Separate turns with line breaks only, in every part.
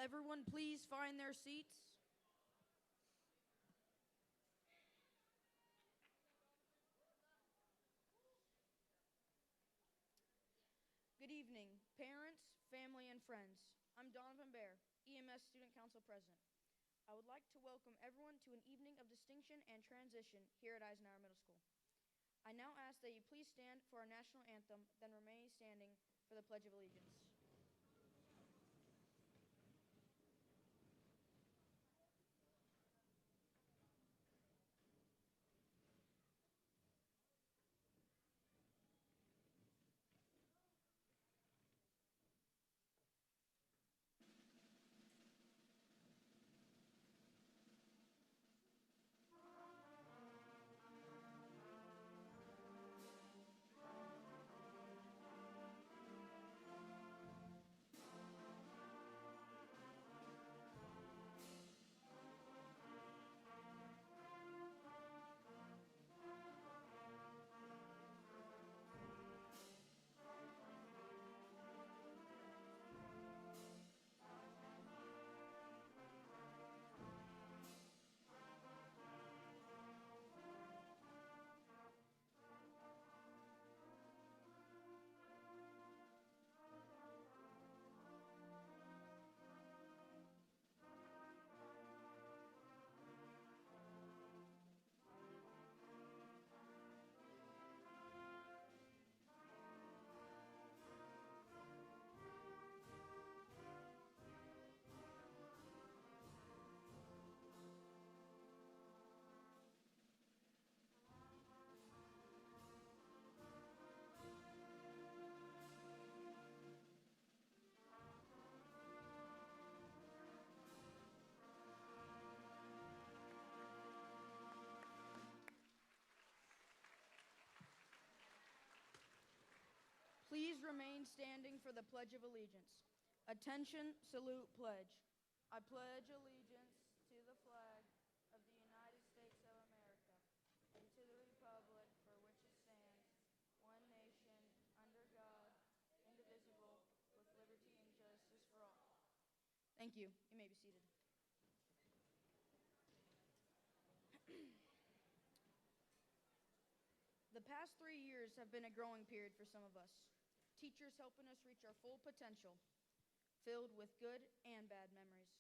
everyone please find their seats? Good evening, parents, family, and friends. I'm Donovan Bear, EMS Student Council President. I would like to welcome everyone to an evening of distinction and transition here at Eisenhower Middle School. I now ask that you please stand for our national anthem, then remain standing for the Pledge of Allegiance. Please remain standing for the Pledge of Allegiance. Attention, salute, pledge. I pledge allegiance to the flag of the United States of America and to the republic for which it stands, one nation, under God, indivisible, with liberty and justice for all. Thank you. You may be seated. The past 3 years have been a growing period for some of us. Teachers helping us reach our full potential, filled with good and bad memories.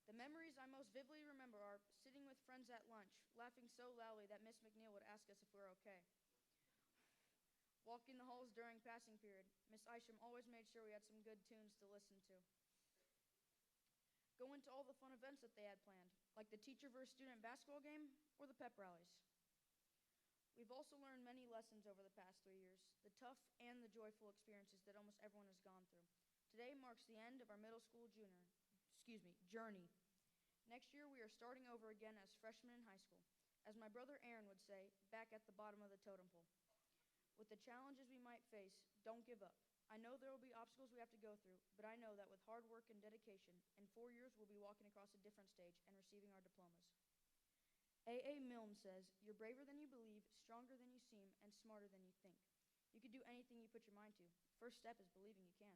The memories I most vividly remember are sitting with friends at lunch, laughing so loudly that Miss McNeil would ask us if we were okay. Walking the halls during passing period, Miss Isham always made sure we had some good tunes to listen to. Going to all the fun events that they had planned, like the teacher versus student basketball game or the pep rallies. We've also learned many lessons over the past 3 years, the tough and the joyful experiences that almost everyone has gone through. Today marks the end of our middle school journey. Next year we are starting over again as freshmen in high school. As my brother Aaron would say, back at the bottom of the totem pole. With the challenges we might face, don't give up. I know there will be obstacles we have to go through, but I know that with hard work and dedication, in 4 years we'll be walking across a different stage and receiving our diplomas. A.A. Milne says, "You're braver than you believe, stronger than you seem, and smarter than you think. You can do anything you put your mind to. First step is believing you can."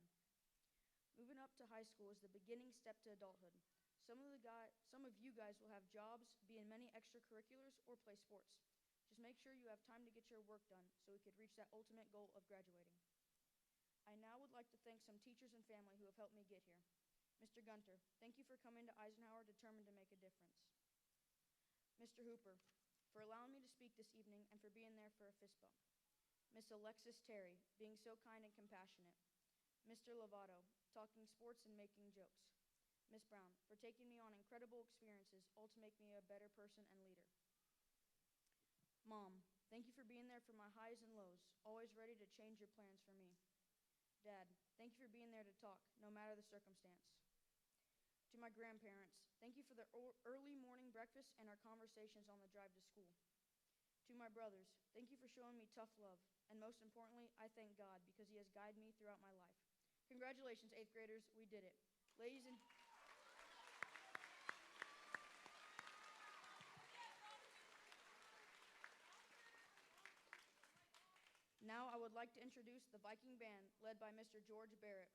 Moving up to high school is the beginning step to adulthood. Some of you guys will have jobs, be in many extracurriculars, or play sports. Just make sure you have time to get your work done so we could reach that ultimate goal of graduating. I now would like to thank some teachers and family who have helped me get here. Mr. Gunter, thank you for coming to Eisenhower determined to make a difference. Mr. Hooper, for allowing me to speak this evening and for being there for a fist bump. Miss Alexis Terry, being so kind and compassionate. Mr. Lovato, talking sports and making jokes. Miss Brown, for taking me on incredible experiences, all to make me a better person and leader. Mom, thank you for being there for my highs and lows, always ready to change your plans for me. Dad, thank you for being there to talk, no matter the circumstance. To my grandparents, thank you for the early morning breakfast and our conversations on the drive to school. To my brothers, thank you for showing me tough love. And most importantly, I thank God because he has guided me throughout my life. Congratulations, 8th graders, we did it. Ladies and now I would like to introduce the Viking Band led by Mr. George Barrett.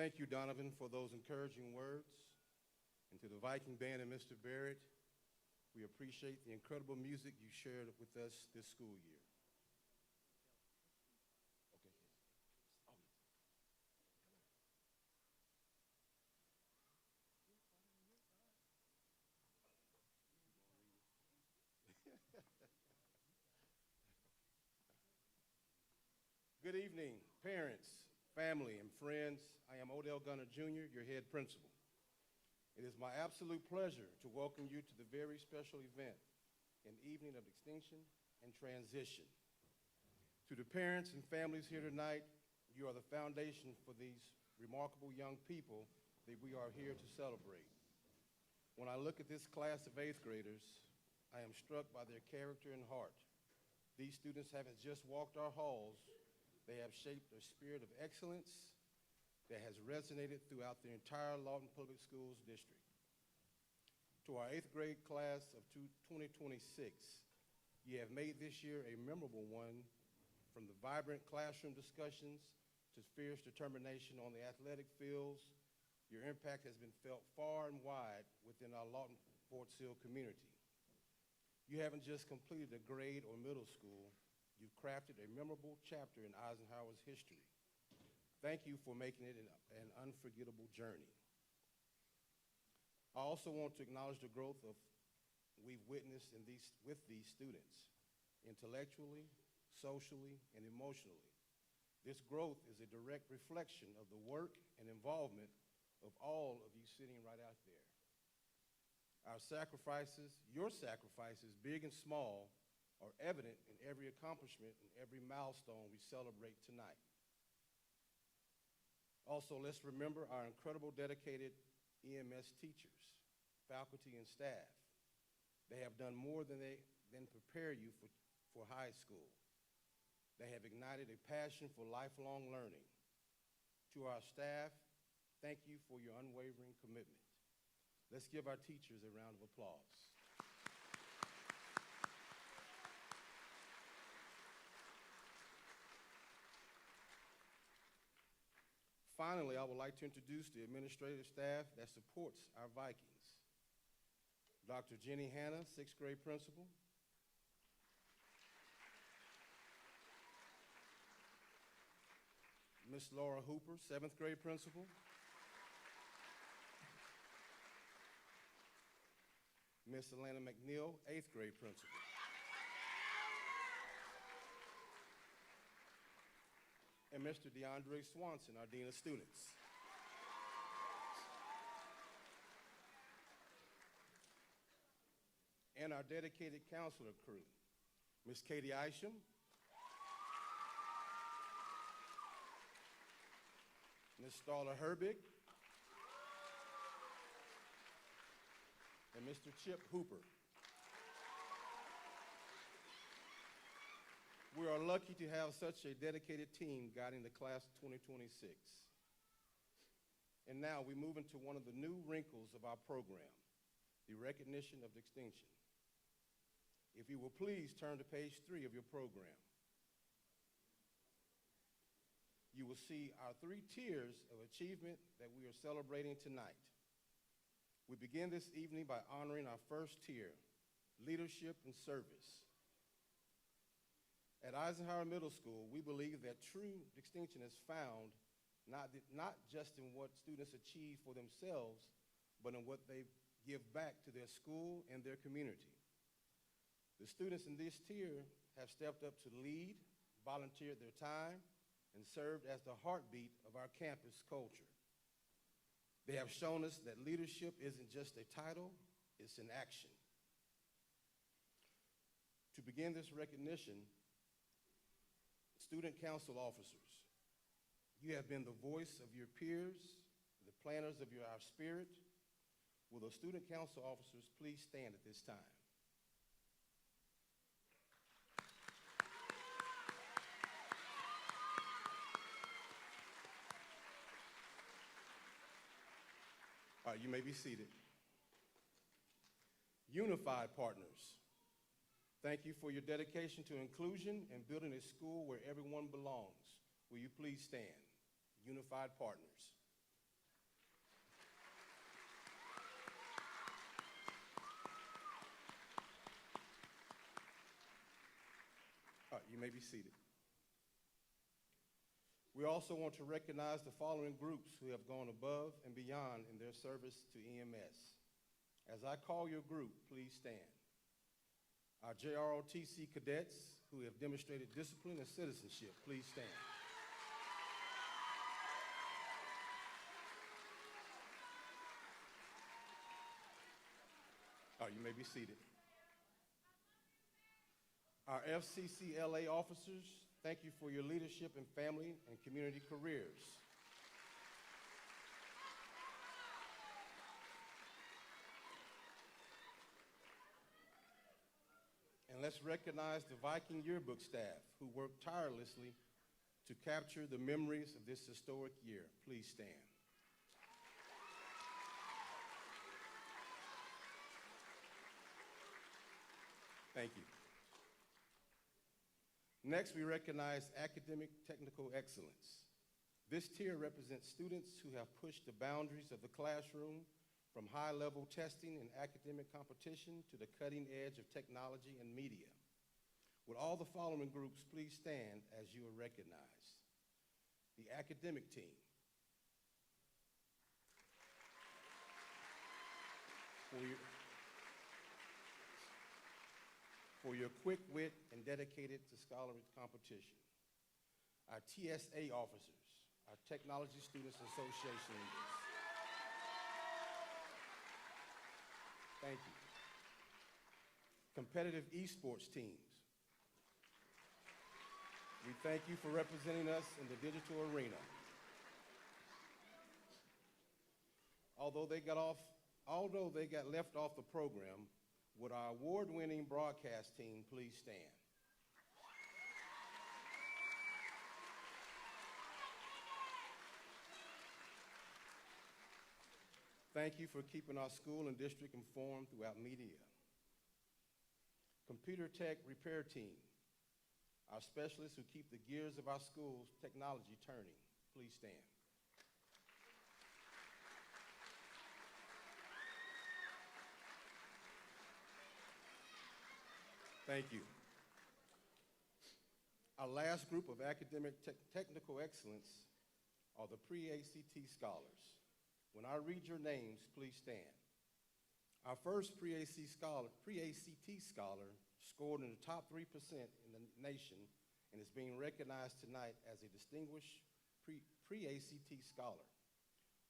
Thank you, Donovan, for those encouraging words. And to the Viking Band and Mr. Barrett, we appreciate the incredible music you shared with us this school year. Good evening, parents, family, and friends. I am Odell Gunner Jr., your head principal. It is my absolute pleasure to welcome you to the very special event, an evening of distinction and transition. To the parents and families here tonight, you are the foundation for these remarkable young people that we are here to celebrate. When I look at this class of 8th graders, I am struck by their character and heart. These students haven't just walked our halls, they have shaped a spirit of excellence that has resonated throughout the entire Lawton Public Schools district. To our 8th grade class of 2026, you have made this year a memorable one, from the vibrant classroom discussions to fierce determination on the athletic fields. Your impact has been felt far and wide within our Lawton-Fort Sill community. You haven't just completed a grade or middle school, you've crafted a memorable chapter in Eisenhower's history. Thank you for making it an unforgettable journey. I also want to acknowledge the growth we've witnessed with these students, intellectually, socially, and emotionally. This growth is a direct reflection of the work and involvement of all of you sitting right out there. Our sacrifices, your sacrifices, big and small, are evident in every accomplishment and every milestone we celebrate tonight. Also, let's remember our incredible dedicated EMS teachers, faculty, and staff. They have done more than prepare you for high school. They have ignited a passion for lifelong learning. To our staff, thank you for your unwavering commitment. Let's give our teachers a round of applause. Finally, I would like to introduce the administrative staff that supports our Vikings. Dr. Jenny Hanna, 6th grade principal. Miss Laura Hooper, 7th grade principal. Miss Alana McNeil, 8th grade principal. And Mr. DeAndre Swanson, our Dean of Students. And our dedicated counselor crew, Miss Katie Isham, Miss Starla Herbig, and Mr. Chip Hooper. We are lucky to have such a dedicated team guiding the class of 2026. And now we move into one of the new wrinkles of our program, the recognition of distinction. If you will please turn to page 3 of your program. You will see our 3 tiers of achievement that we are celebrating tonight. We begin this evening by honoring our first tier, leadership and service. At Eisenhower Middle School, we believe that true distinction is found not just in what students achieve for themselves, but in what they give back to their school and their community. The students in this tier have stepped up to lead, volunteered their time, and served as the heartbeat of our campus culture. They have shown us that leadership isn't just a title, it's an action. To begin this recognition, student council officers, you have been the voice of your peers, the planners of our spirit. Will the student council officers please stand at this time? All right, you may be seated. Unified partners. Thank you for your dedication to inclusion and building a school where everyone belongs. Will you please stand? Unified partners. right, you may be seated. We also want to recognize the following groups who have gone above and beyond in their service to EMS. As I call your group, please stand. Our JROTC cadets who have demonstrated discipline and citizenship, please stand. You may be seated. Our FCCLA officers, thank you for your leadership in family and community careers. And let's recognize the Viking yearbook staff who worked tirelessly to capture the memories of this historic year. Please stand. Thank you. Next, we recognize academic technical excellence. This tier represents students who have pushed the boundaries of the classroom from high-level testing and academic competition to the cutting edge of technology and media. Would all the following groups please stand as you are recognized? The academic team. For your quick wit and dedicated to scholarly competition. Our TSA officers, our Technology Students Association leaders. Thank you. Competitive esports teams. We thank you for representing us in the digital arena. Although they got left off the program, would our award-winning broadcast team please stand? Thank you for keeping our school and district informed throughout media. Computer tech repair team, our specialists who keep the gears of our school's technology turning, please stand. Thank you. Our last group of academic technical excellence are the pre-ACT scholars. When I read your names, please stand. Our first pre-ACT scholar scored in the top 3% in the nation and is being recognized tonight as a distinguished pre-ACT scholar.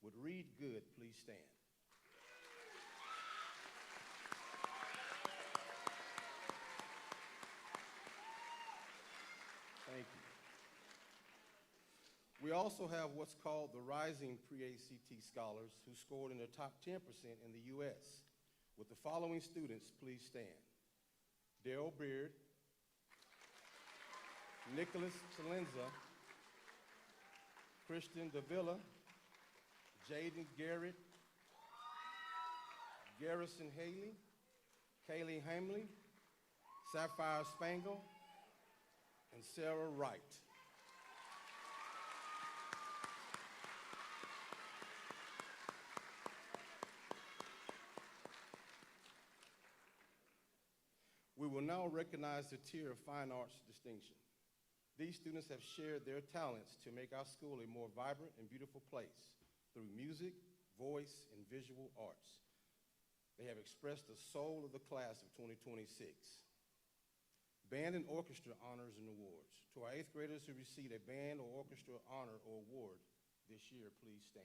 Would Reed Good please stand? Thank you. We also have what's called the Rising Pre-ACT Scholars who scored in the top 10% in the U.S. With the following students, please stand. Daryl Beard, Nicholas Salenza, Christian Davila, Jaden Garrett, Garrison Haley, Kaylee Hamley, Sapphire Spangle, and Sarah Wright. We will now recognize the tier of fine arts distinction. These students have shared their talents to make our school a more vibrant and beautiful place through music, voice, and visual arts. They have expressed the soul of the class of 2026. Band and orchestra honors and awards. To our 8th graders who received a band or orchestra honor or award this year, please stand.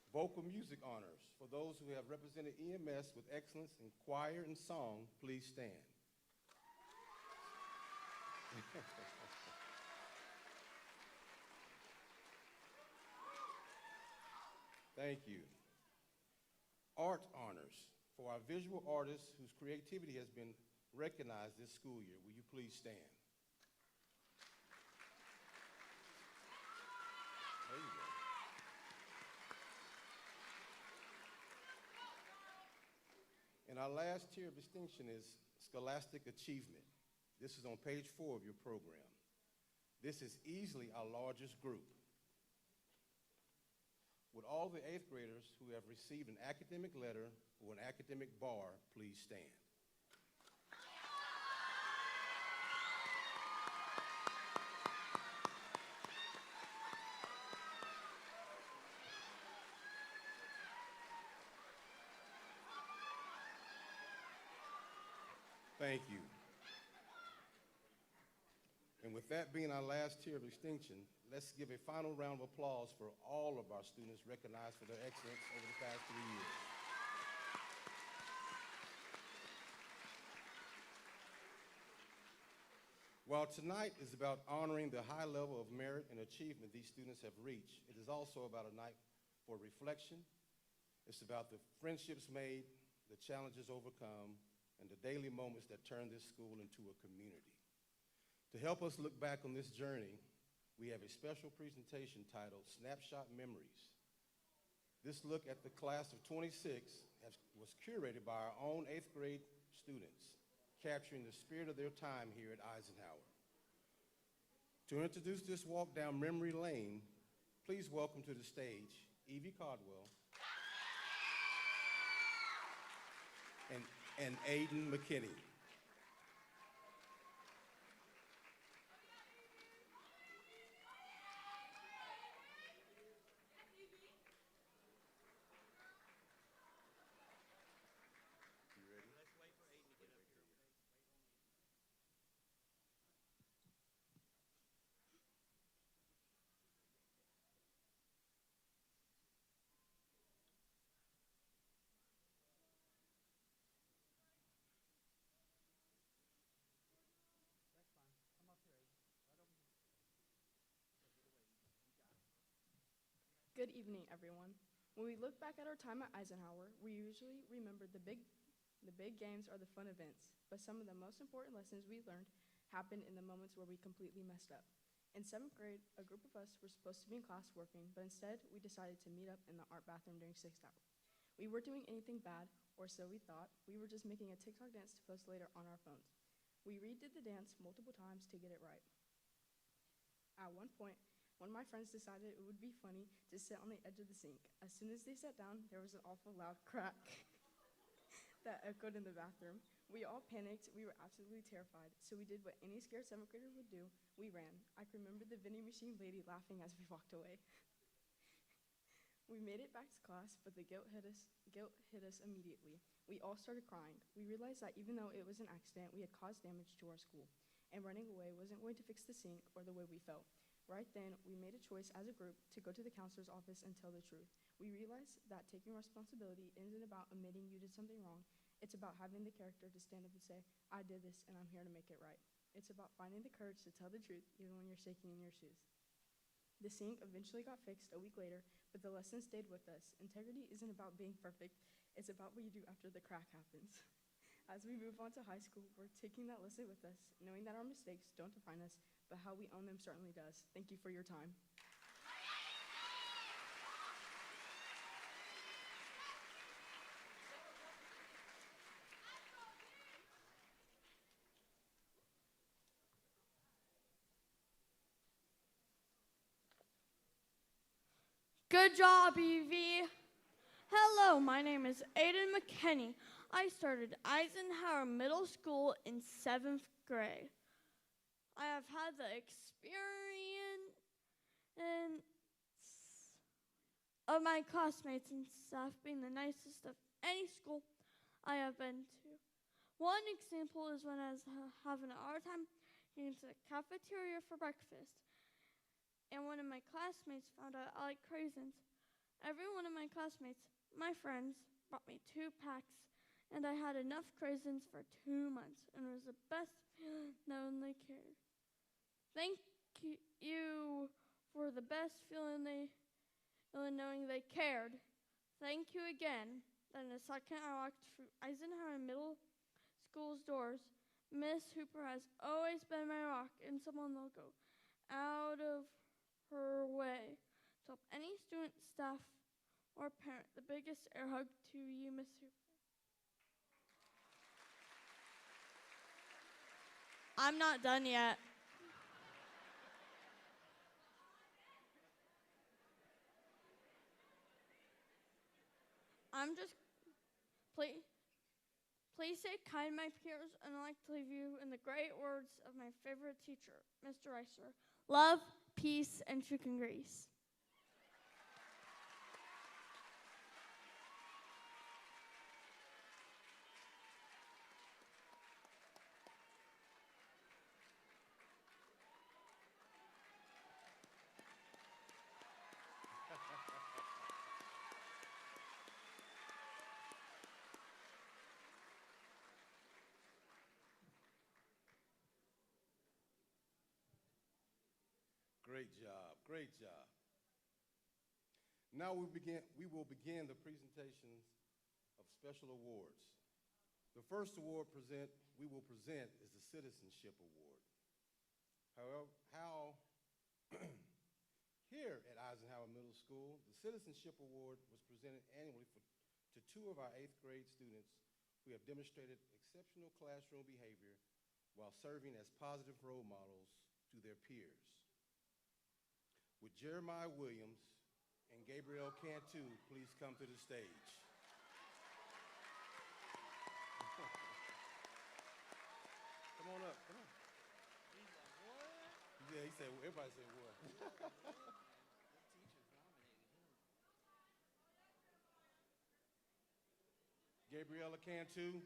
Vocal music honors. For those who have represented EMS with excellence in choir and song, please stand. Thank you. Art honors. For our visual artists whose creativity has been recognized this school year, will you please stand? There you go. And our last tier of distinction is scholastic achievement. This is on page 4 of your program. This is easily our largest group. Would all the eighth graders who have received an academic letter or an academic bar please stand? Thank you. And with that being our last tier of distinction, let's give a final round of applause for all of our students recognized for their excellence over the past 3 years. While tonight is about honoring the high level of merit and achievement these students have reached, it is also about a night for reflection. It's about the friendships made, the challenges overcome, and the daily moments that turn this school into a community. To help us look back on this journey, we have a special presentation titled Snapshot Memories. This look at the class of 26 was curated by our own 8th grade students, capturing the spirit of their time here at Eisenhower. To introduce this walk down memory lane, please welcome to the stage Evie Caldwell and Aiden McKinney.
Good evening, everyone. When we look back at our time at Eisenhower, we usually remember the big games or the fun events, but some of the most important lessons we learned happened in the moments where we completely messed up. In 7th grade, a group of us were supposed to be in class working, but instead we decided to meet up in the art bathroom during 6th hour. We weren't doing anything bad, or so we thought. We were just making a TikTok dance to post later on our phones. We redid the dance multiple times to get it right. At one point, one of my friends decided it would be funny to sit on the edge of the sink. As soon as they sat down, there was an awful loud crack that echoed in the bathroom. We all panicked. We were absolutely terrified. So we did what any scared 7th grader would do. We ran. I can remember the vending machine lady laughing as we walked away. We made it back to class, but the guilt hit us immediately. We all started crying. We realized that even though it was an accident, we had caused damage to our school, and running away wasn't going to fix the sink or the way we felt. Right then, we made a choice as a group to go to the counselor's office and tell the truth. We realized that taking responsibility isn't about admitting you did something wrong. It's about having the character to stand up and say, I did this and I'm here to make it right. It's about finding the courage to tell the truth even when you're shaking in your shoes. The sink eventually got fixed a week later, but the lesson stayed with us. Integrity isn't about being perfect. It's about what you do after the crack happens. As we move on to high school, we're taking that lesson with us, knowing that our mistakes don't define us, but how we own them certainly does. Thank you for your time.
Good job, Evie. Hello, my name is Aiden McKinney. I started Eisenhower Middle School in 7th grade. I have had the experience of my classmates and staff being the nicest of any school I have been to. One example is when I was having a hard time getting to the cafeteria for breakfast, and one of my classmates found out I like craisins. Every one of my classmates, my friends, brought me 2 packs, and I had enough craisins for 2 months, and it was the best feeling knowing they cared. Thank you for the best feeling knowing they cared. Thank you again. Then the second I walked through Eisenhower Middle School's doors, Miss Hooper has always been my rock and someone that'll go out of her way to help any student, staff, or parent. The biggest air hug to you, Miss Hooper. I'm not done yet. Please stay kind, my peers, and I'd like to leave you in the great words of my favorite teacher, Mr. Reiser. Love, peace, and chicken grease.
Great job, great job. Now we will begin the presentations of special awards. The first award we will present is the Citizenship Award. Here at Eisenhower Middle School, the Citizenship Award was presented annually to two of our 8th grade students who have demonstrated exceptional classroom behavior while serving as positive role models to their peers. Would Jeremiah Williams and Gabrielle Cantu please come to the stage? Come on up, come on.
He's like, what?
Yeah, he said, everybody said what?
The teachers nominated him.
Gabriella Cantu.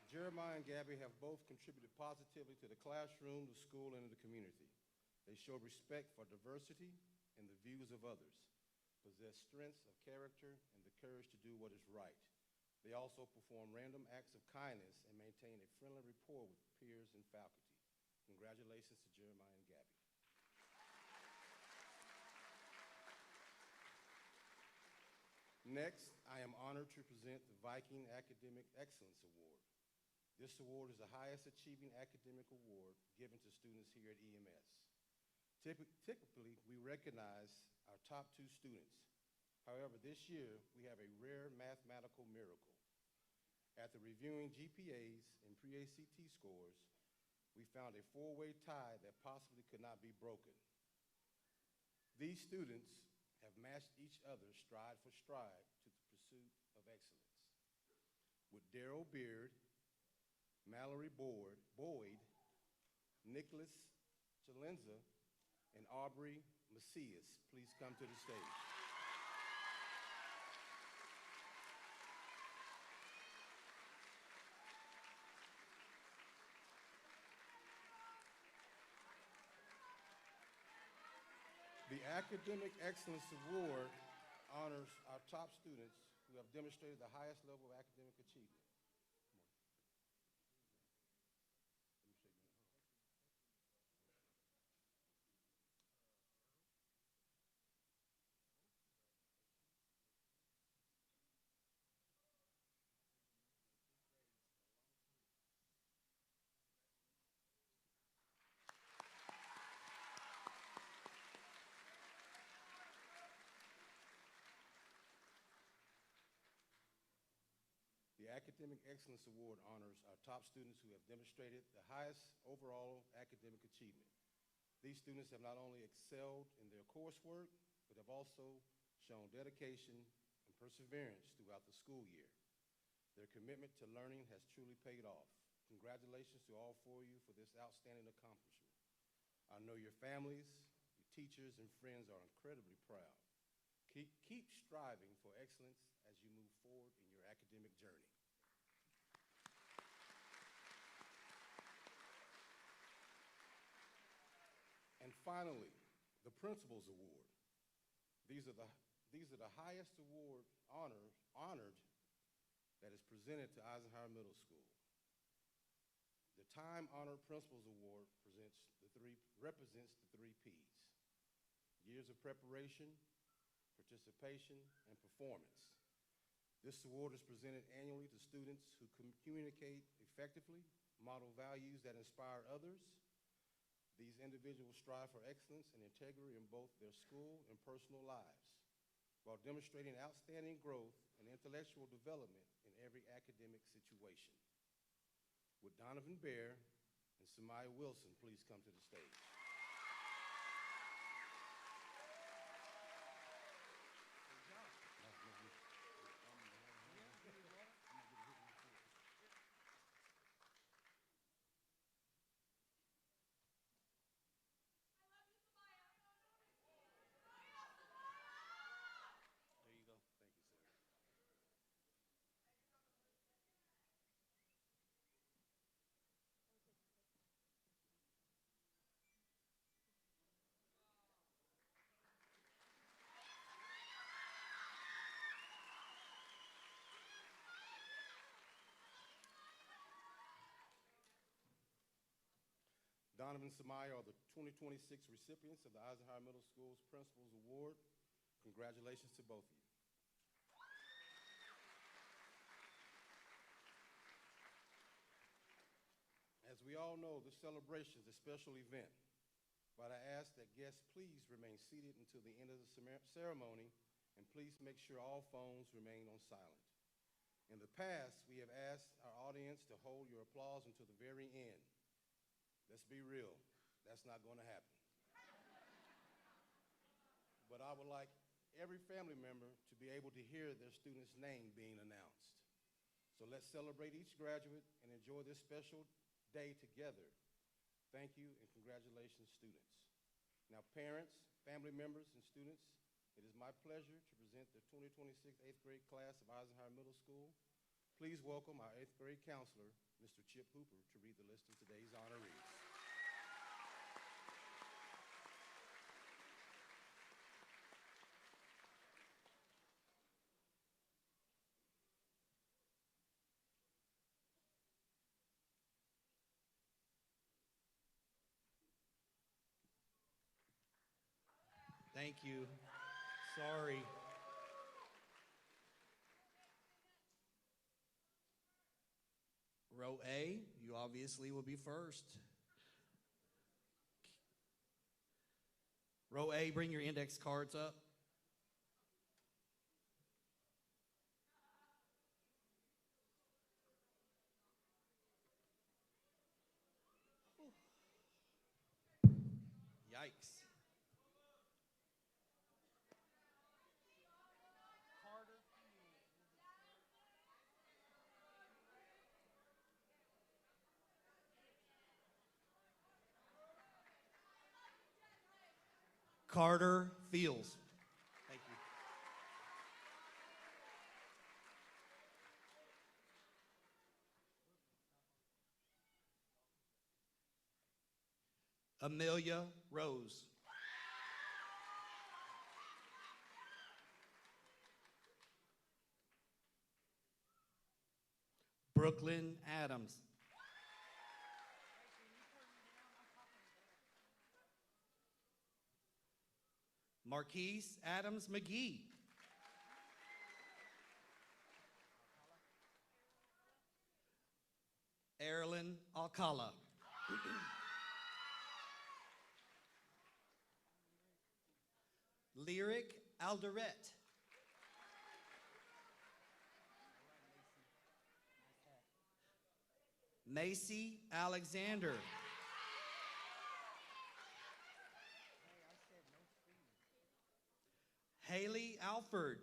Jeremiah and Gabby have both contributed positively to the classroom, the school, and the community. They show respect for diversity and the views of others, possess strengths of character, and the courage to do what is right. They also perform random acts of kindness and maintain a friendly rapport with peers and faculty. Congratulations to Jeremiah and Gabby. Next, I am honored to present the Viking Academic Excellence Award. This award is the highest achieving academic award given to students here at EMS. Typically, we recognize our top 2 students. However, this year, we have a rare mathematical miracle. After reviewing GPAs and pre-ACT scores, we found a 4-way tie that possibly could not be broken. These students have matched each other stride for stride to the pursuit of excellence. With Darrell Beard, Mallory Boyd, Nicholas Chalenza, and Aubrey Macias, please come to the stage. The Academic Excellence Award honors our top students who have demonstrated the highest level of academic achievement. The Academic Excellence Award honors our top students who have demonstrated the highest overall academic achievement. These students have not only excelled in their coursework, but have also shown dedication and perseverance throughout the school year. Their commitment to learning has truly paid off. Congratulations to all 4 of you for this outstanding accomplishment. I know your families, your teachers, and friends are incredibly proud. Keep striving for excellence as you move forward in your academic journey. And finally, the Principal's Award. These are the highest award honored that is presented to Eisenhower Middle School. The Time-Honored Principal's Award represents the 3 Ps: years of preparation, participation, and performance. This award is presented annually to students who communicate effectively, model values that inspire others. These individuals strive for excellence and integrity in both their school and personal lives, while demonstrating outstanding growth and intellectual development in every academic situation. Would Donovan Bear and Samaya Wilson please come to the stage?
There you go.
Thank you, sir. Donovan and Samaya are the 2026 recipients of the Eisenhower Middle School's Principals Award. Congratulations to both of you. As we all know, this celebration is a special event, but I ask that guests please remain seated until the end of the ceremony, and please make sure all phones remain on silent. In the past, we have asked our audience to hold your applause until the very end. Let's be real, that's not going to happen. But I would like every family member to be able to hear their student's name being announced. So let's celebrate each graduate and enjoy this special day together. Thank you and congratulations, students. Now, parents, family members, and students, it is my pleasure to present the 2026 8th grade class of Eisenhower Middle School. Please welcome our 8th grade counselor, Mr. Chip Hooper, to read the list of today's honorees.
Thank you. Sorry. Row A, you obviously will be first. Row A, bring your index cards up. Yikes. Carter Fields. Thank you. Amelia Rose. Brooklyn Adams. Marquise Adams McGee. Erlyn Alcala. Lyric Alderette. Macy Alexander. Haley Alford.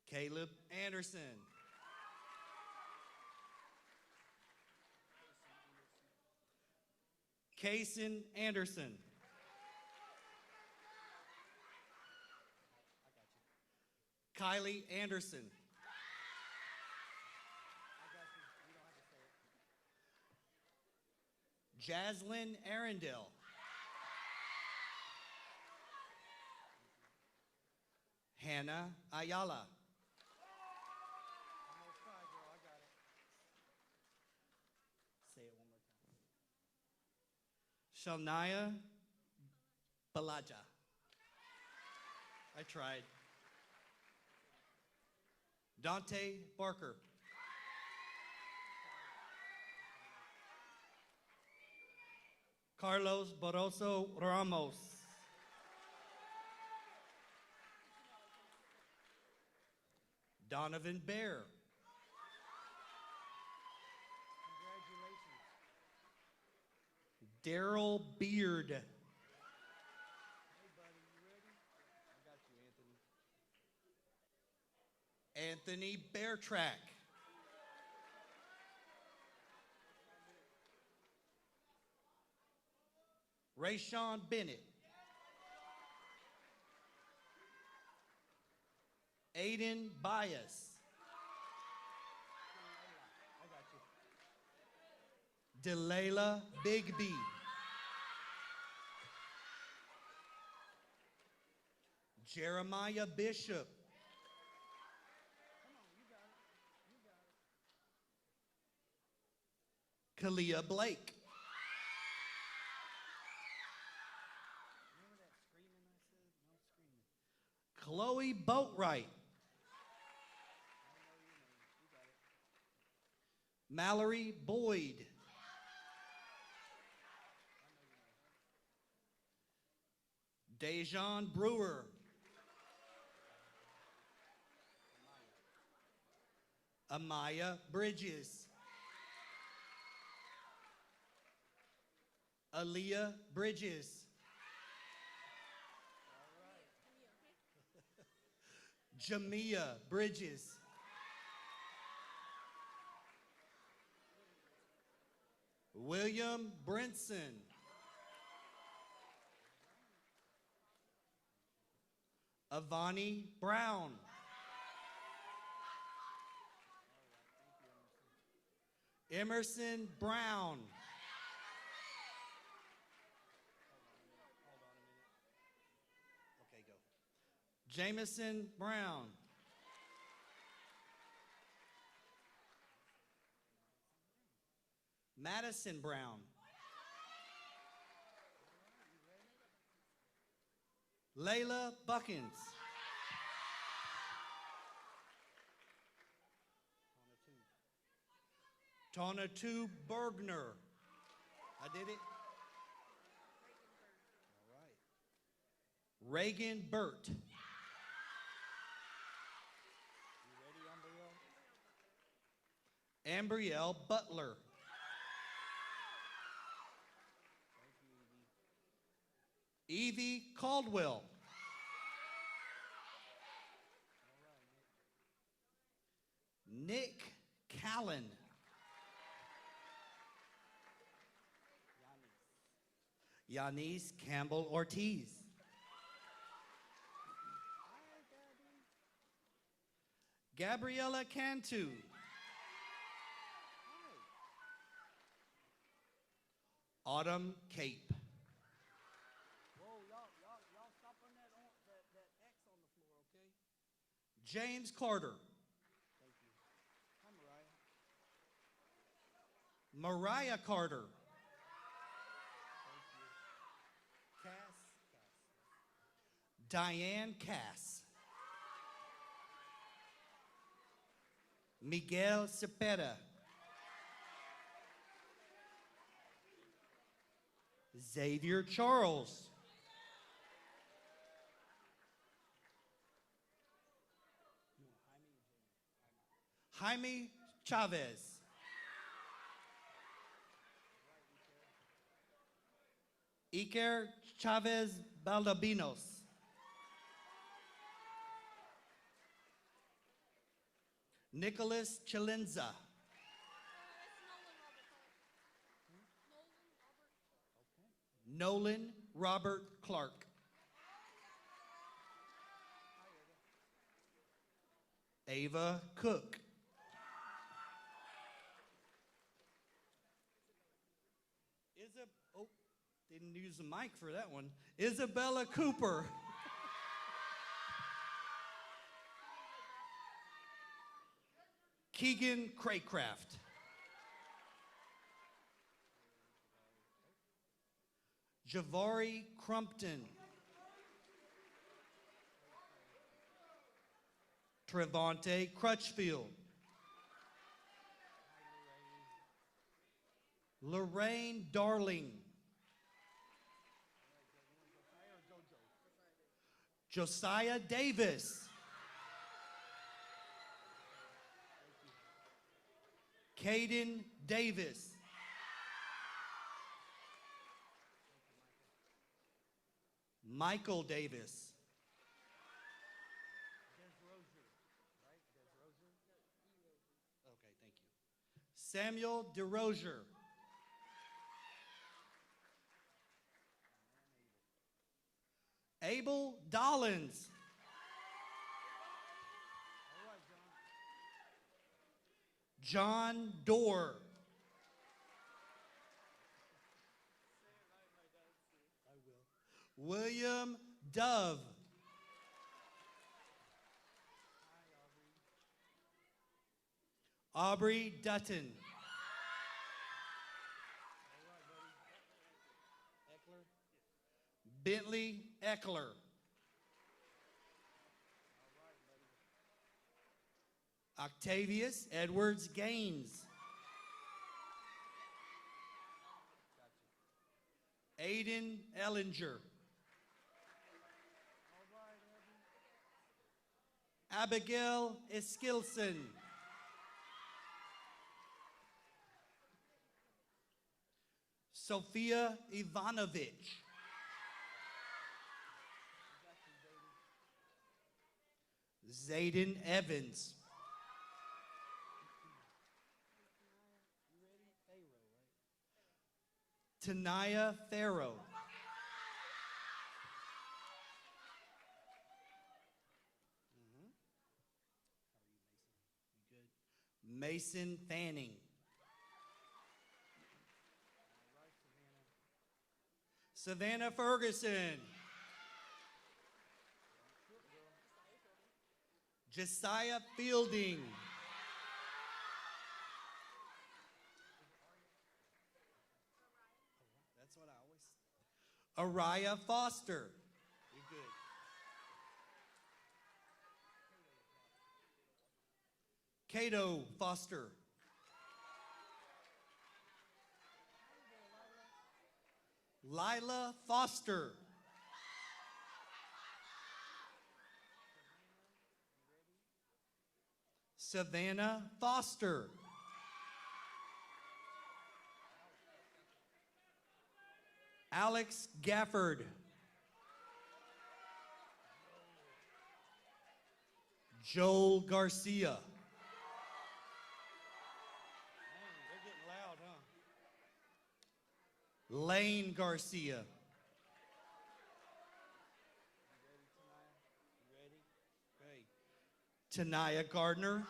Caleb Anderson. Kaysen Anderson. Kylie Anderson. Jaslyn Arundel. Hannah Ayala. Say it one more time. Shalnaya Balaja. I tried. Dante Barker. Carlos Barroso Ramos. Donovan Bear. Daryl Beard. Hey, buddy, you ready? I got you, Anthony. Anthony Beartrack. Rayshawn Bennett. Aiden Bias. Delayla Bigby. Jeremiah Bishop. Kalia Blake. Chloe Boatwright. Mallory Boyd. Dejan Brewer. Amaya Bridges. Aaliyah Bridges. Jamia Bridges. William Brinson. Avani Brown. Emerson Brown. Okay, go. Jameson Brown. Madison Brown. Layla Buckins. Tonatu Bergner. I did it? All right. Reagan Burt. You ready, Ambrielle Butler. Evie Caldwell. Nick Callan. Yanis Campbell Ortiz. Gabriella Cantu. Autumn Cape. James Carter. Thank you. Hi, Mariah. Mariah Carter. Thank you. Cass. Diane Cass. Miguel Cepeda. Xavier Charles. Jaime Chavez. Iker Chavez Baldabinos. Nicholas Chilenza. Nolan Robert Clark. Ava Cook. Oh, didn't use the mic for that one. Isabella Cooper. Keegan Craycraft. Javari Crumpton. Trevante Crutchfield. Lorraine Darling. Josiah Davis. Caden Davis. Michael Davis. Okay, thank you. Samuel DeRozier. Abel Dollins. John Dorr. William Dove. Aubrey Dutton. Bentley Eckler. Octavius Edwards Gaines. Aiden Ellinger. Abigail Eskilson. Sophia Ivanovich. Zayden Evans. Tanaya Farrow. Mason Fanning. Savannah Ferguson. Josiah Fielding. That's what I always. Araya Foster. You're good. Cato Foster. Lila Foster. Savannah Foster. Alex Gafford. Joel Garcia. Man, they're getting loud, huh? Lane Garcia. Tanaya Gardner.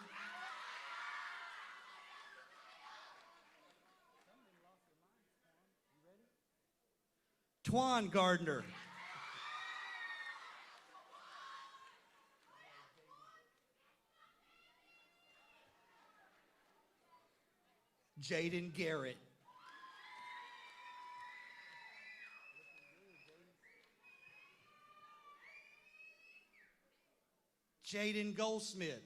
Twan Gardner. Jaden Garrett. Jaden Goldsmith.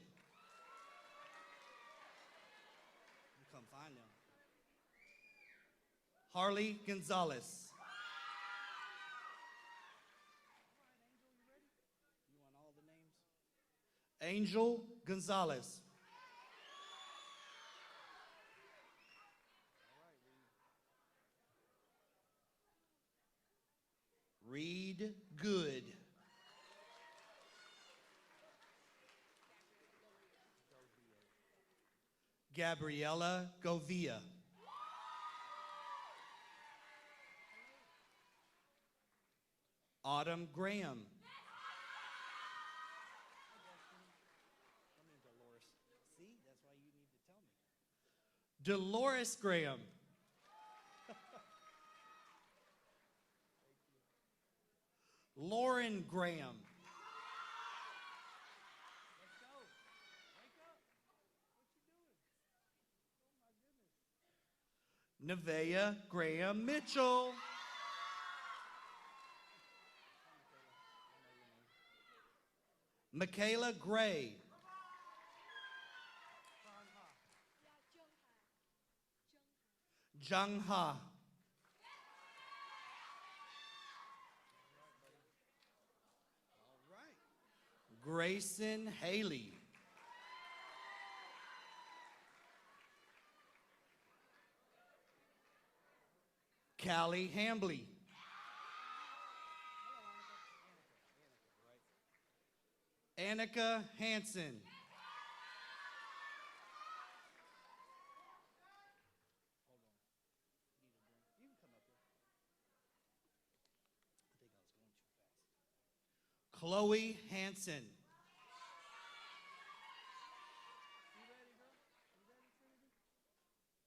You come find them. Harley Gonzalez. You want all the names? Angel Gonzalez. Reed Good. Gabriella Govia. Autumn Graham. See, that's why you need to tell me. Dolores Graham. Lauren Graham. Nevaeh Graham Mitchell. Michaela Gray. Jung Ha. All right. Grayson Haley. Callie Hambley. Annika Hansen. Chloe Hansen.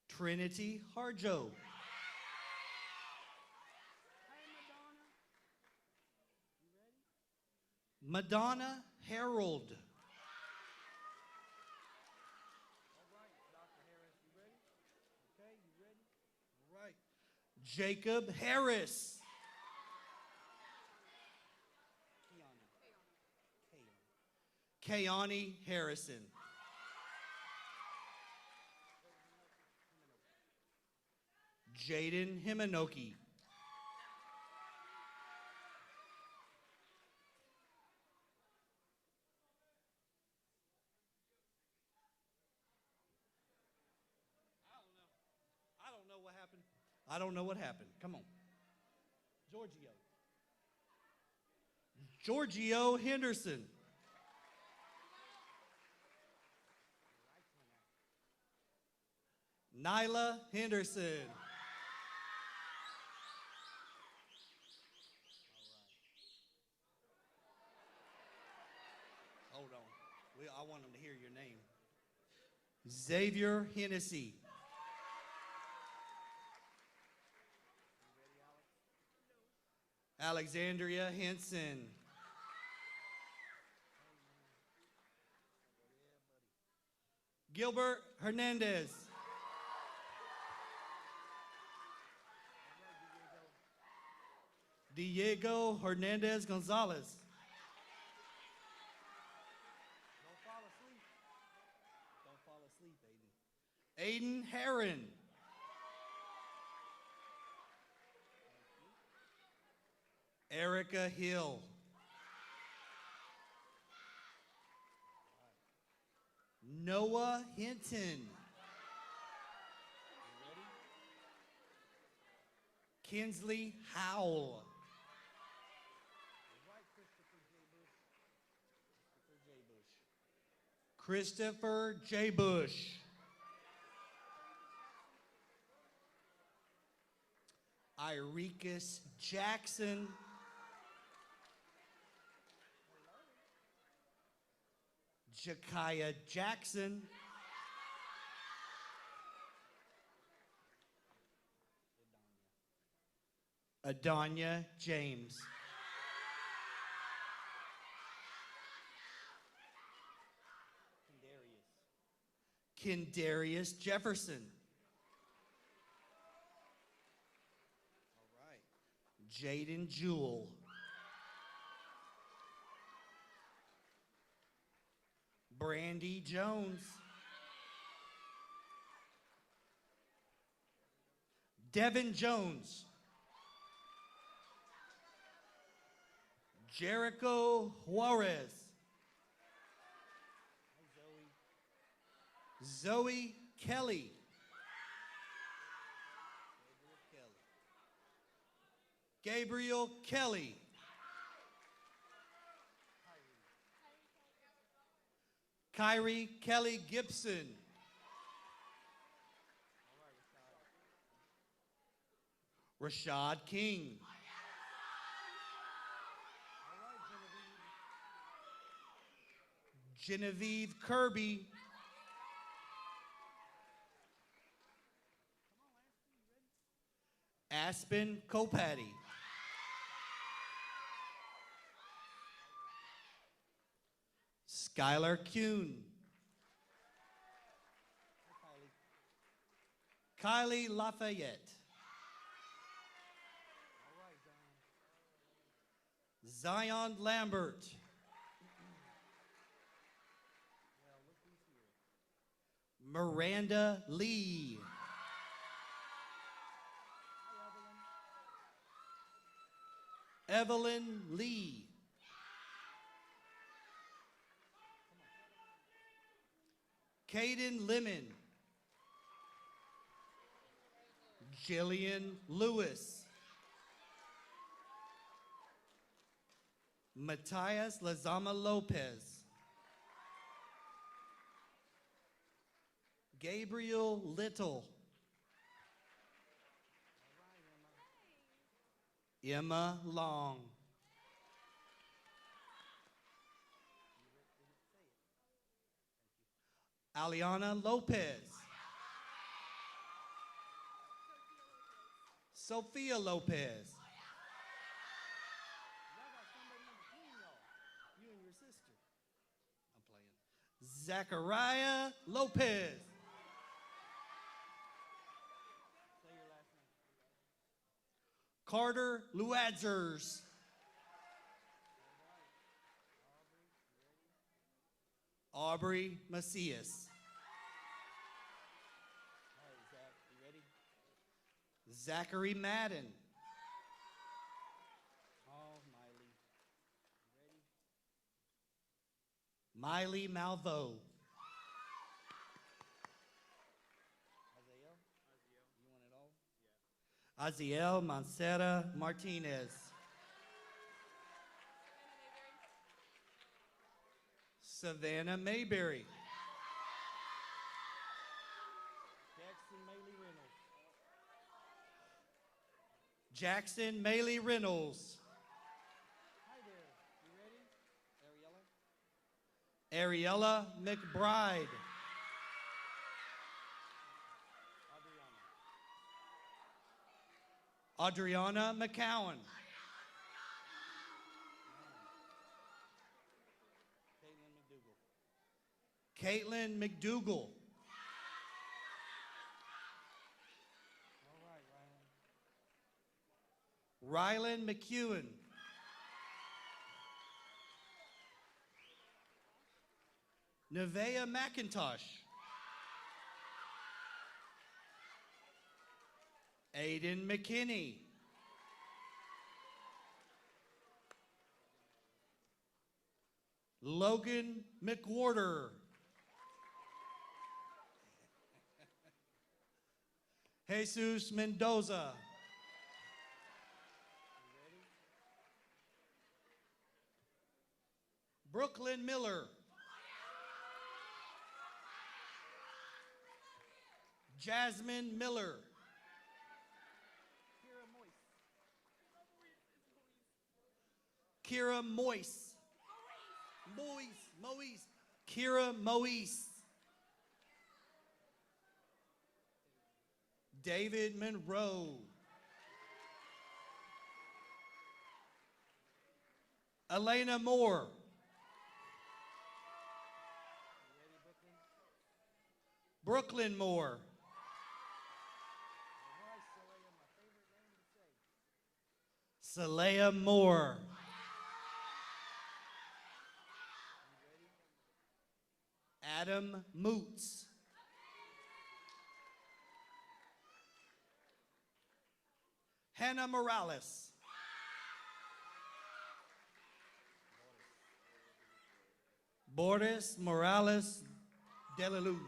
Trinity Harjo. Madonna Harold. All right, Dr. Harris, you ready? Okay, you ready? All right. Jacob Harris. Kayani Harrison. Jaden Himanoki. I don't know what happened. I don't know what happened. Come on. Giorgio Henderson. Nyla Henderson. Hold on. I want them to hear your name. Xavier Hennessy. Alexandria Henson. Gilbert Hernandez. Diego Hernandez Gonzalez. Don't fall asleep. Don't fall asleep, Aiden. Aiden Herron. Erica Hill. Noah Hinton. Kinsley Howell. Christopher J. Bush. Iricus Jackson. Jakaya Jackson. Adanya James. Kendarius Jefferson. All right. Jaden Jewell. Brandy Jones. Devin Jones. Jericho Juarez. Zoe Kelly. Gabriel Kelly. Kyrie Kelly Gibson. Rashad King. Genevieve Kirby. Aspen Kopati. Skylar Kuhn. Kylie Lafayette. Zion Lambert. Miranda Lee. Evelyn Lee. Caden Lemon. Jillian Lewis. Matthias Lazama Lopez. Gabriel Little. Emma Long. Aliana Lopez. Sophia Lopez. Y'all got somebody in between y'all. You and your sister. I'm playing. Zachariah Lopez. Say your last name. Carter Luadzers. Aubrey Macias. All right, Zach, you ready? Zachary Madden. Oh, Miley. You ready? Miley Malvo. Aziel? You want it all? Yeah. Aziel Mancera Martinez. Savannah Mayberry. Jackson Maley Reynolds. Jackson Maley Reynolds. Hi there. You ready? Ariella? Ariella McBride. Adriana McCowan. Caitlin McDougal. All right, Rylan. Rylan McEwen. Nevaeh McIntosh. Aiden McKinney. Logan McWhorter. Jesus Mendoza. Brooklyn Miller. Jasmine Miller. Kira Moise. Moise. Kira Moise. David Monroe. Elena Moore. Brooklyn Moore. Saleha Moore. Adam Moots. Hannah Morales. Boris Morales de la Luz.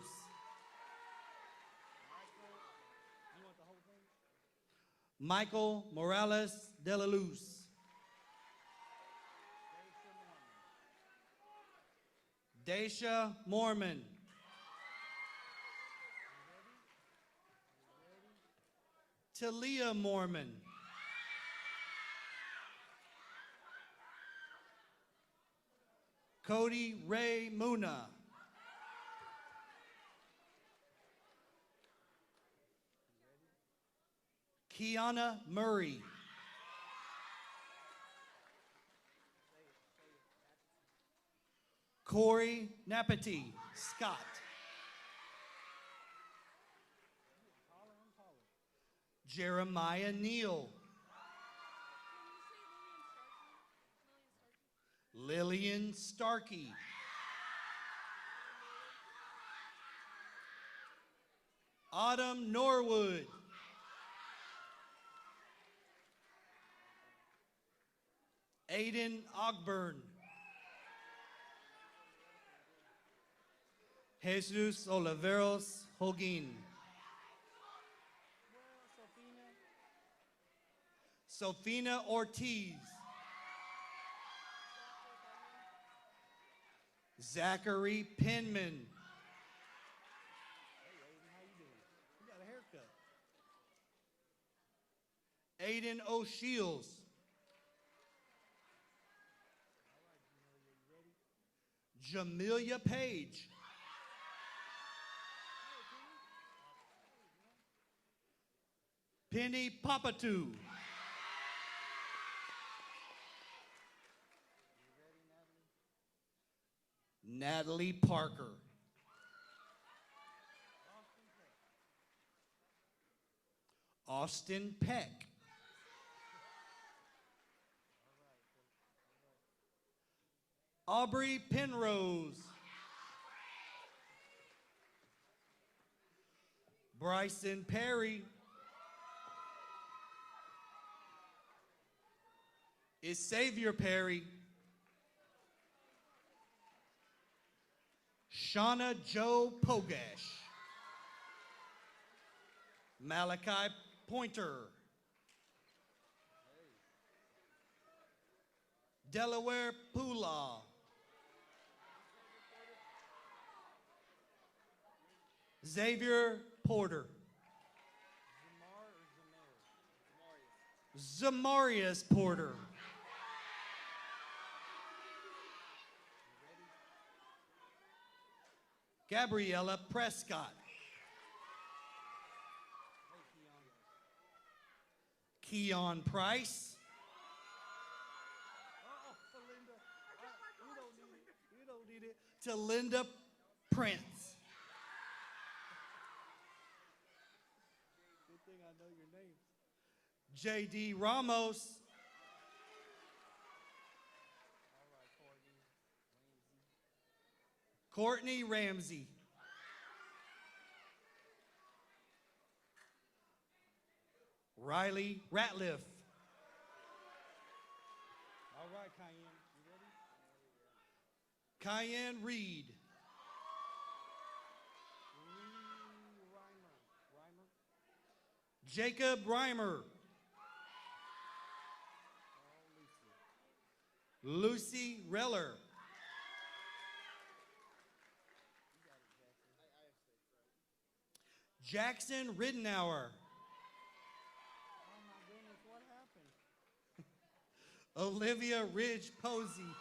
Michael Morales de la Luz. Daisha Mormon. Talia Mormon. Cody Ray Muna. Kiana Murray. Corey Napati Scott. Jeremiah Neal. Lillian Starkey. Autumn Norwood. Aiden Ogburn. Jesus Oliveros Holguin. Sofina Ortiz. Zachary Penman. Hey, Aiden, how you doing? You got a haircut. Aiden O'Shields. Jamelia Page. Penny Papatu. Natalie Parker. Austin Peck. Aubrey Penrose. Bryson Perry. Is Xavier Perry. Shauna Joe Pogash. Malachi Pointer. Delaware Pula. Xavier Porter. Zamarius Porter. Gabriella Prescott. Keon Price. You don't need it. To Linda Prince. Good thing I know your name. J.D. Ramos. Courtney Ramsey. Riley Ratliff. All right, Cayenne, you ready? Cayenne Reed. Jacob Reimer. Lucy Reller. Jackson Riddenauer. Oh my goodness, what happened? Olivia Ridge Posey.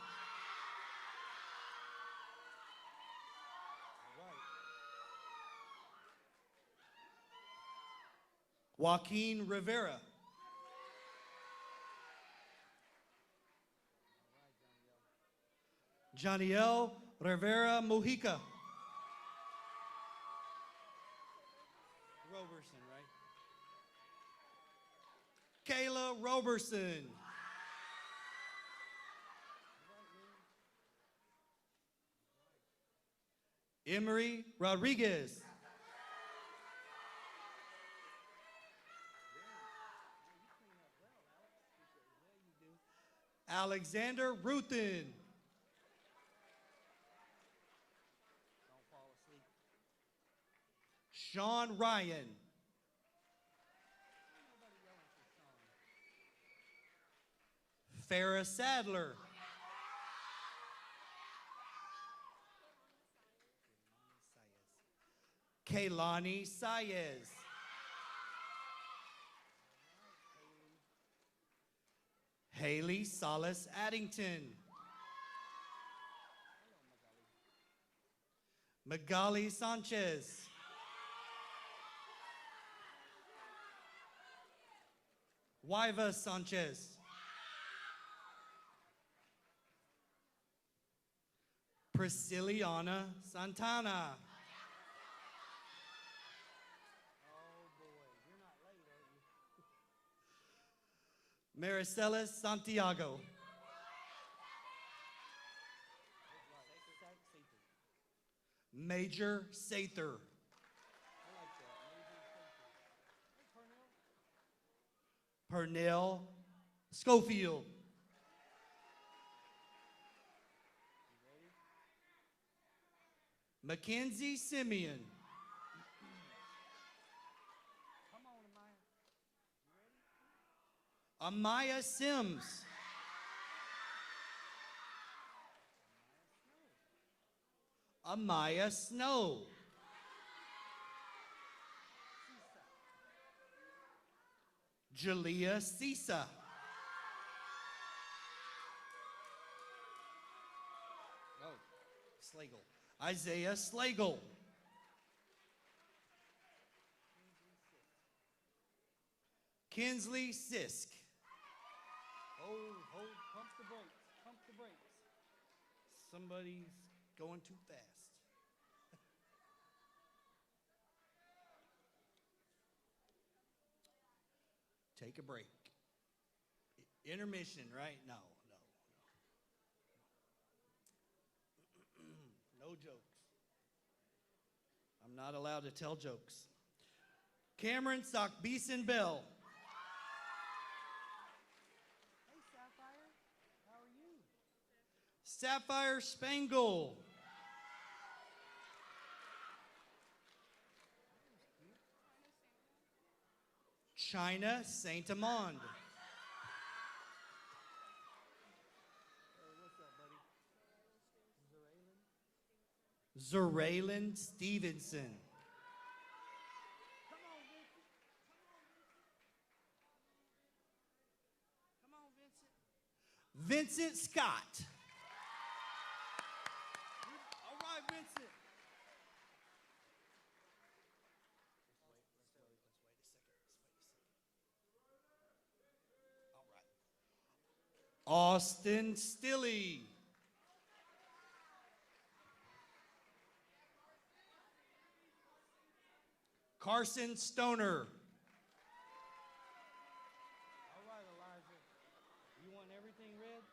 Joaquin Rivera. Janiel Rivera Mujica. Roberson, right? Kayla Roberson. Emery Rodriguez. Alexander Ruthin. Don't fall asleep. Sean Ryan. Farrah Sadler. Kaylani Saez. Haley Salas Addington. Magali Sanchez. Wyva Sanchez. Priscilliana Santana. Oh boy, you're not late, are you? Maricelis Santiago. Major Sather. Pernell Schofield. Mackenzie Simeon. Come on, Amaya. You ready? Amaya Sims. Amaya Snow. Jalea Sisa. No, Slagle. Isaiah Slagle. Kinsley Sisk. Hold, pump the brakes. Somebody's going too fast. Take a break. Intermission, right? No. No jokes. I'm not allowed to tell jokes. Cameron Sockbeeson Bell. Hey, Sapphire. How are you? Sapphire Spangle. China Saint Amand. What's up, buddy? Zeraylin Stevenson. Come on, Vincent. Come on, Vincent. Vincent Scott. All right, Vincent. Austin Stilley. Carson Stoner. All right, Elijah. You want everything read?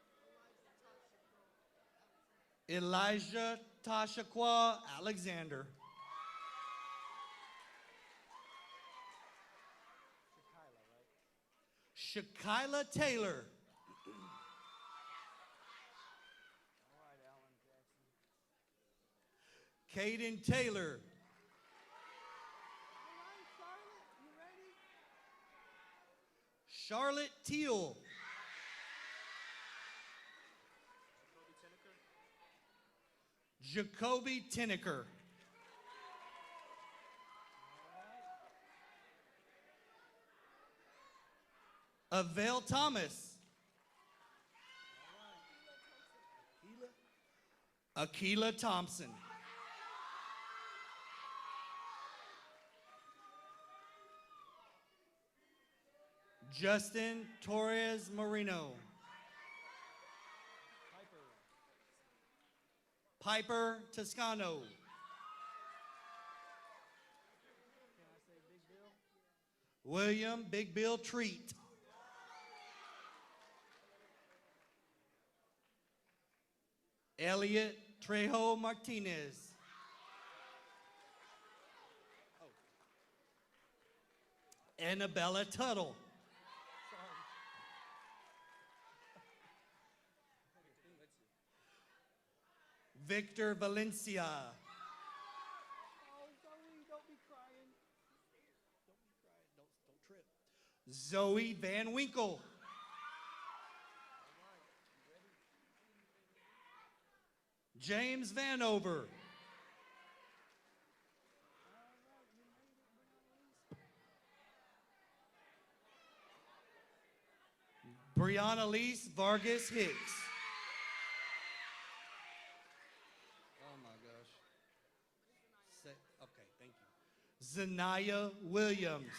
Elijah Tashaqua Alexander. Shakila Taylor. Caden Taylor. All right, Charlotte, you ready? Charlotte Teal. Jacoby Tinnicker. Avail Thomas. Akila Thompson. Justin Torres Marino. Piper Toscano. Can I say Big Bill? William Big Bill Treat. Elliot Trejo Martinez. Annabella Tuttle. Victor Valencia. Oh, Zoe, don't be crying. Don't be crying. Don't trip. Zoe Van Winkle. James Vanover. Brianna Lise Vargas Hicks. Oh my gosh. Okay, thank you. Zanaya Williams.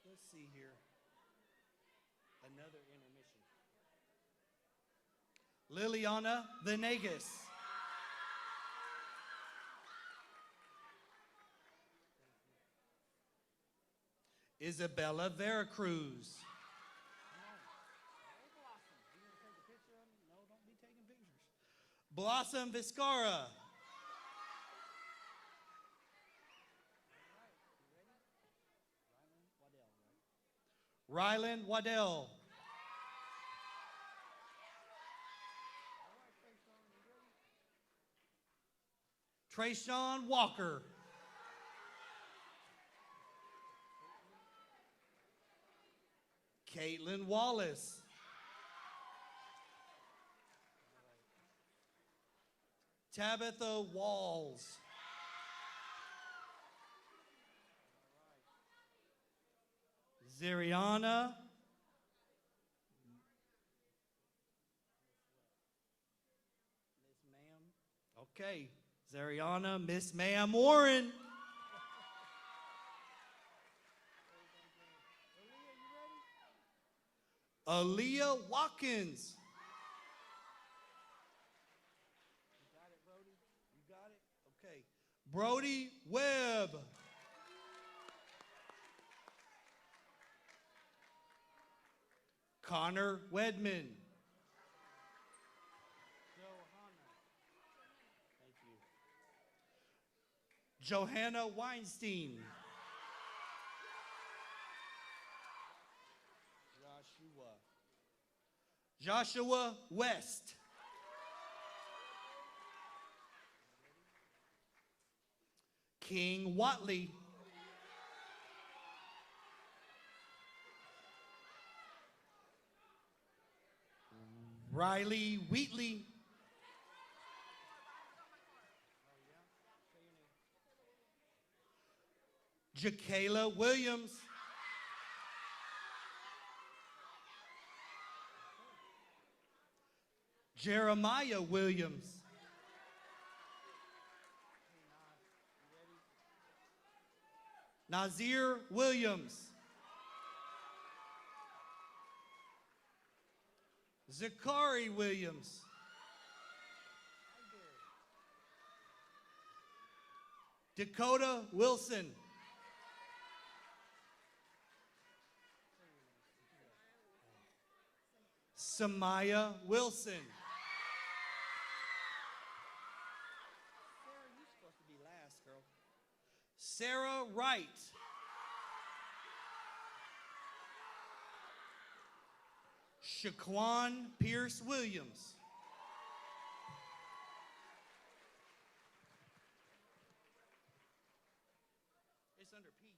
Let's see here. Another intermission. Liliana Venegas. Isabella Veracruz. Blossom Viscara. Rylan Waddell. Trayshawn Walker. Caitlin Wallace. Tabitha Walls. Zariana. Miss Ma'am. Okay. Zariana, Miss Ma'am Warren. Aaliyah Watkins. You got it, Brody? You got it? Okay. Brody Webb. Connor Wedman. Thank you. Johanna Weinstein. Joshua West. King Watley. Riley Wheatley. Jakayla Williams. Jeremiah Williams. Nazir Williams. Zakari Williams. Dakota Wilson. Samaya Wilson. Sarah, you're supposed to be last, girl. Sarah Wright. Shaquan Pierce Williams. It's under P.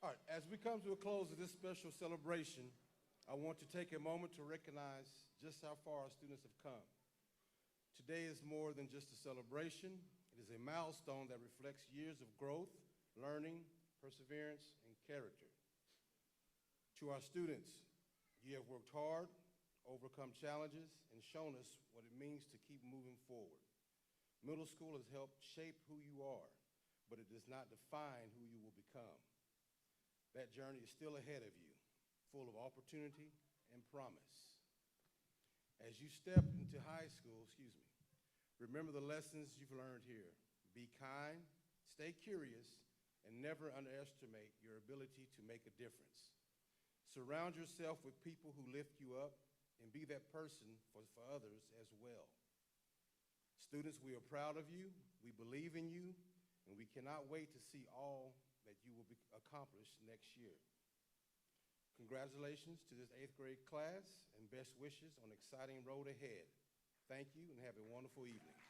All right, as we come to a close of this special celebration, I want to take a moment to recognize just how far our students have come. Today is more than just a celebration. It is a milestone that reflects years of growth, learning, perseverance, and character. To our students, you have worked hard, overcome challenges, and shown us what it means to keep moving forward. Middle school has helped shape who you are, but it does not define who you will become. That journey is still ahead of you, full of opportunity and promise. As you step into high school, remember the lessons you've learned here. Be kind, stay curious, and never underestimate your ability to make a difference. Surround yourself with people who lift you up and be that person for others as well. Students, we are proud of you, we believe in you, and we cannot wait to see all that you will accomplish next year. Congratulations to this 8th grade class and best wishes on an exciting road ahead. Thank you and have a wonderful evening.